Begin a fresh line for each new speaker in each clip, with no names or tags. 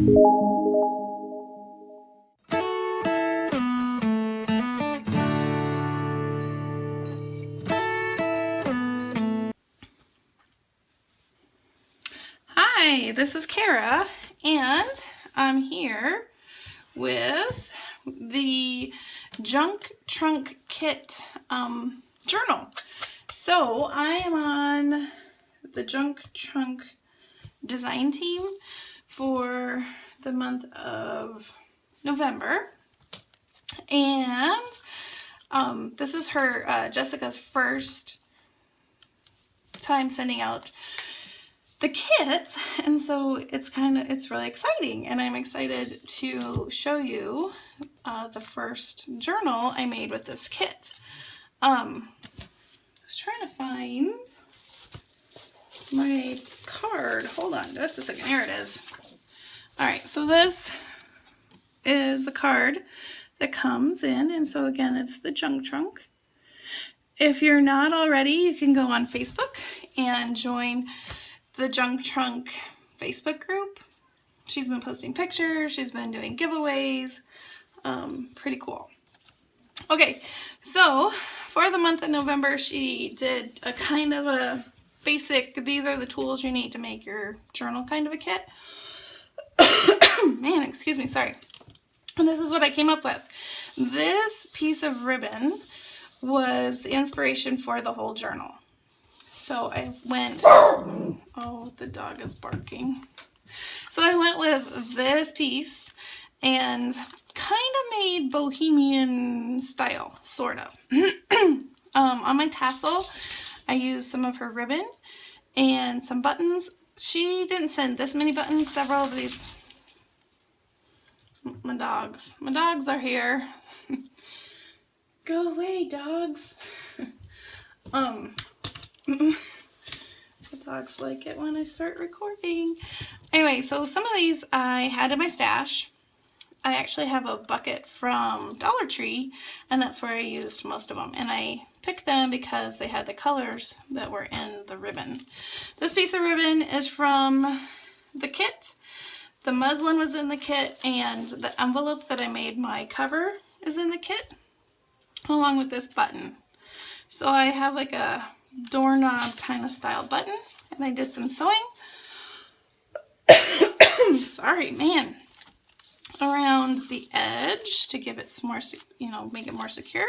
Hi, this is Kara, and I'm here with the Junk Trunk Kit journal. So I am on the Junk Trunk design team for the month of November, and this is her Jessica's first time sending out the kits, and so it's really exciting, and I'm excited to show you the first journal I made with this kit. I was trying to find my card. Hold on just a second. Here it is. Alright, so this is the card that comes in, and so again, it's the Junk Trunk. If you're not already, you can go on Facebook and join the Junk Trunk Facebook group. She's been posting pictures, she's been doing giveaways, pretty cool. Okay, so for the month of November, she did a kind of a basic, these are the tools you need to make your journal kind of a kit. Man, excuse me, sorry. And this is what I came up with. This piece of ribbon was the inspiration for the whole journal. So I went, oh, the dog is barking. So I went with this piece and kind of made Bohemian style, sort of. On my tassel, I used some of her ribbon and some buttons. She didn't send this many buttons, several of these. My dogs are here. Go away, dogs. The dogs like it when I start recording. Anyway, so some of these I had in my stash. I actually have a bucket from Dollar Tree, and that's where I used most of them. And I picked them because they had the colors that were in the ribbon. This piece of ribbon is from the kit. The muslin was in the kit, and the envelope that I made my cover is in the kit, along with this button. So I have like a doorknob kind of style button, and I did some sewing. Sorry, man. Around the edge to give it some more, make it more secure.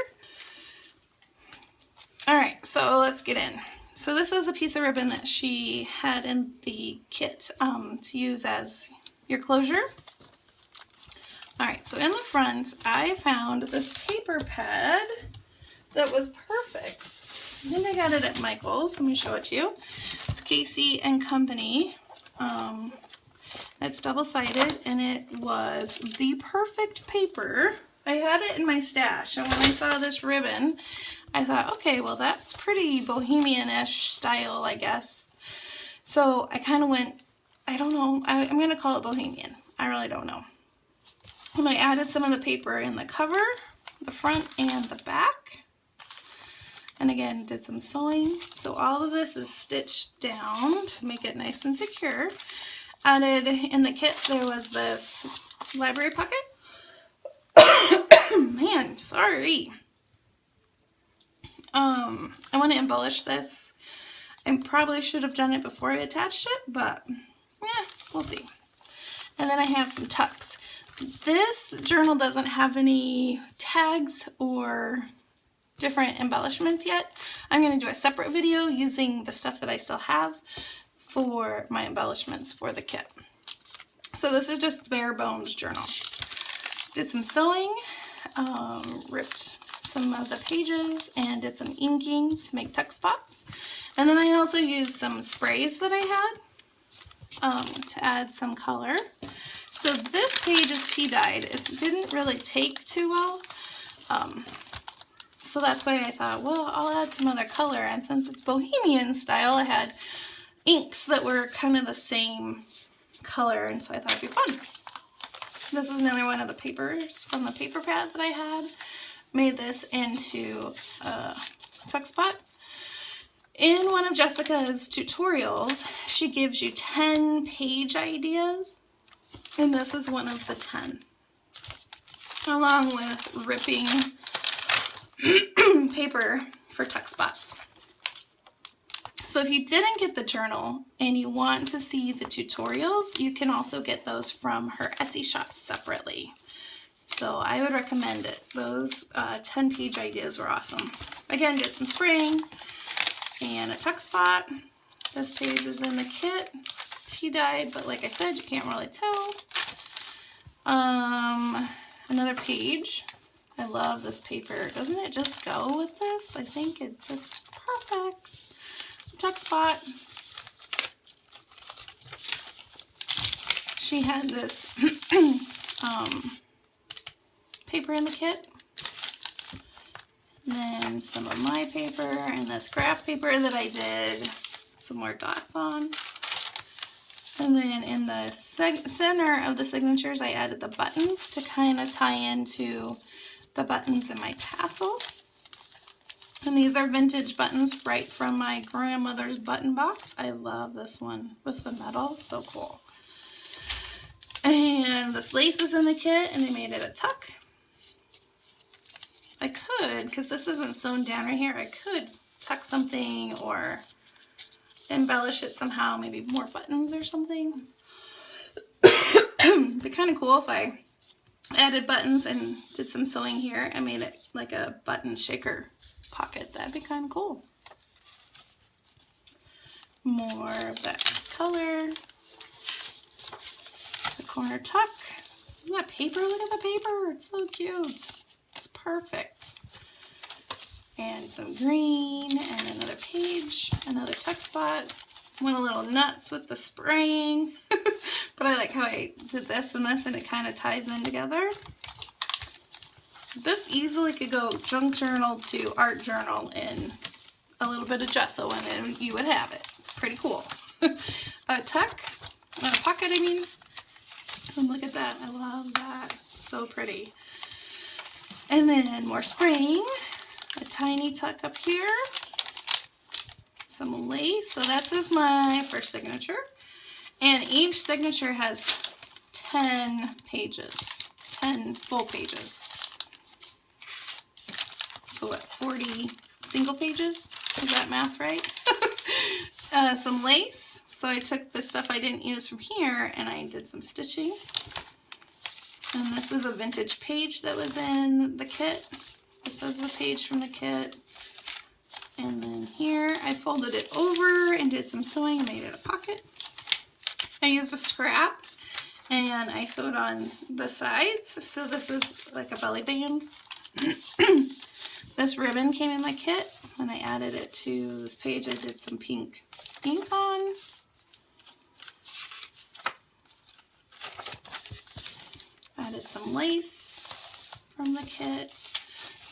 All right, so let's get in. So this is a piece of ribbon that she had in the kit to use as your closure. All right, so in the front, I found this paper pad that was perfect. I think I got it at Michael's. Let me show it to you. It's Casey and Company. It's double-sided, and it was the perfect paper. I had it in my stash, and when I saw this ribbon, I thought, okay, well, that's pretty bohemian-ish style, I guess. So I kind of went, I don't know, I'm going to call it bohemian. I really don't know. And I added some of the paper in the cover, the front, and the back. And again, did some sewing. So all of this is stitched down to make it nice and secure. Added in the kit, there was this library pocket. Man, sorry. I want to embellish this. I probably should have done it before I attached it, but yeah, we'll see. And then I have some tucks. This journal doesn't have any tags or different embellishments yet. I'm going to do a separate video using the stuff that I still have for my embellishments for the kit. So this is just bare bones journal. Did some sewing, ripped some of the pages, and did some inking to make tuck spots. And then I also used some sprays that I had to add some color. So this page is tea dyed. It didn't really take too well. So that's why I thought, well, I'll add some other color. And since it's Bohemian style, I had inks that were kind of the same color, and so I thought it'd be fun. This is another one of the papers from the paper pad that I had. Made this into a tuck spot. In one of Jessica's tutorials, she gives you 10 page ideas. And this is one of the 10, along with ripping paper for tuck spots. So if you didn't get the journal and you want to see the tutorials, you can also get those from her Etsy shop separately. So I would recommend it. Those 10-page ideas were awesome. Again, get some spraying and a tuck spot. This page was in the kit, tea-dyed, but like I said, you can't really tell. Another page. I love this paper. Doesn't it just go with this? I think it's just perfect. Tuck spot. She had this paper in the kit. And then some of my paper and this graph paper that I did some more dots on. And then in the center of the signatures, I added the buttons to kind of tie into the buttons in my tassel. And these are vintage buttons right from my grandmother's button box. I love this one with the metal, so cool. And this lace was in the kit and I made it a tuck. I could, because this isn't sewn down right here, I could tuck something or embellish it somehow, maybe more buttons or something. It'd be kind of cool if I added buttons and did some sewing here. I made it like a button shaker pocket. That'd be kind of cool. More of that color. The corner tuck. Look at that paper. Look at the paper. It's so cute. It's perfect. And some green and another page, another tuck spot. Went a little nuts with the spraying, but I like how I did this and it kind of ties in together. This easily could go junk journal to art journal in a little bit of gesso and then you would have it. Pretty cool. A tuck, a pocket I mean. And look at that, I love that. So pretty. And then more spraying. A tiny tuck up here, some lace. So this is my first signature. And each signature has 10 pages, 10 full pages. So what, 40 single pages? Is that math right? Some lace. So I took the stuff I didn't use from here and I did some stitching. And this is a vintage page that was in the kit. This is a page from the kit. And then here I folded it over and did some sewing and made it a pocket. I used a scrap and I sewed on the sides. So this is like a belly band. This ribbon came in my kit. When I added it to this page, I did some pink ink on. Added some lace from the kit.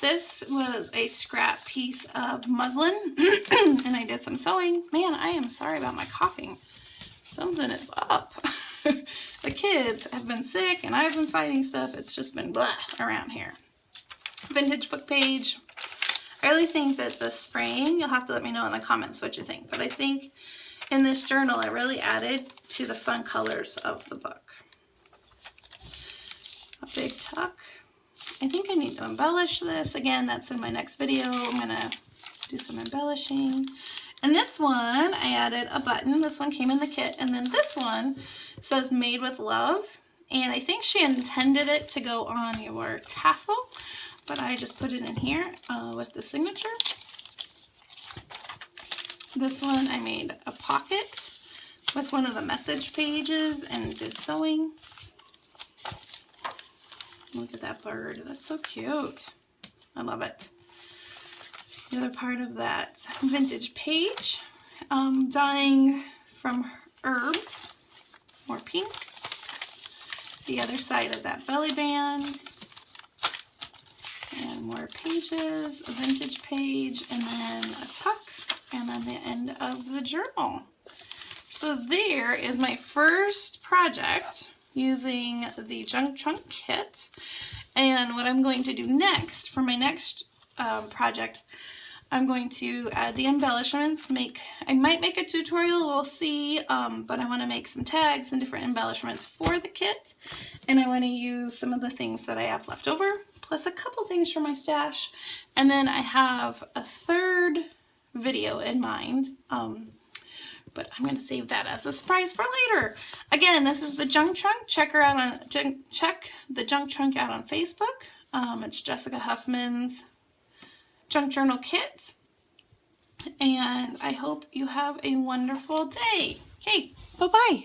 This was a scrap piece of muslin and I did some sewing. Man, I am sorry about my coughing. Something is up. The kids have been sick and I've been fighting stuff. It's just been blah around here. Vintage book page. I really think that the spraying, you'll have to let me know in the comments what you think, but I think in this journal it really added to the fun colors of the book. A big tuck. I think I need to embellish this. Again, that's in my next video. I'm gonna do some embellishing. And this one, I added a button. This one came in the kit. And then this one says made with love. And I think she intended it to go on your tassel, but I just put it in here with the signature. This one I made a pocket with one of the message pages and did sewing. Look at that bird. That's so cute. I love it. The other part of that vintage page, dyeing from herbs, more pink. The other side of that belly band, and more pages, a vintage page, and then a tuck, and then the end of the journal. So there is my first project using the Junk kit. And what I'm going to do next for my next project, I'm going to add the embellishments. I might make a tutorial, we'll see, but I want to make some tags and different embellishments for the kit, and I want to use some of the things that I have left over, plus a couple things from my stash, and then I have a third video in mind, but I'm going to save that as a surprise for later. Again, this is the Junk Trunk. Check the Junk Trunk out on Facebook. It's Jessica Huffman's Junk Journal Kit, and I hope you have a wonderful day. Okay, bye-bye.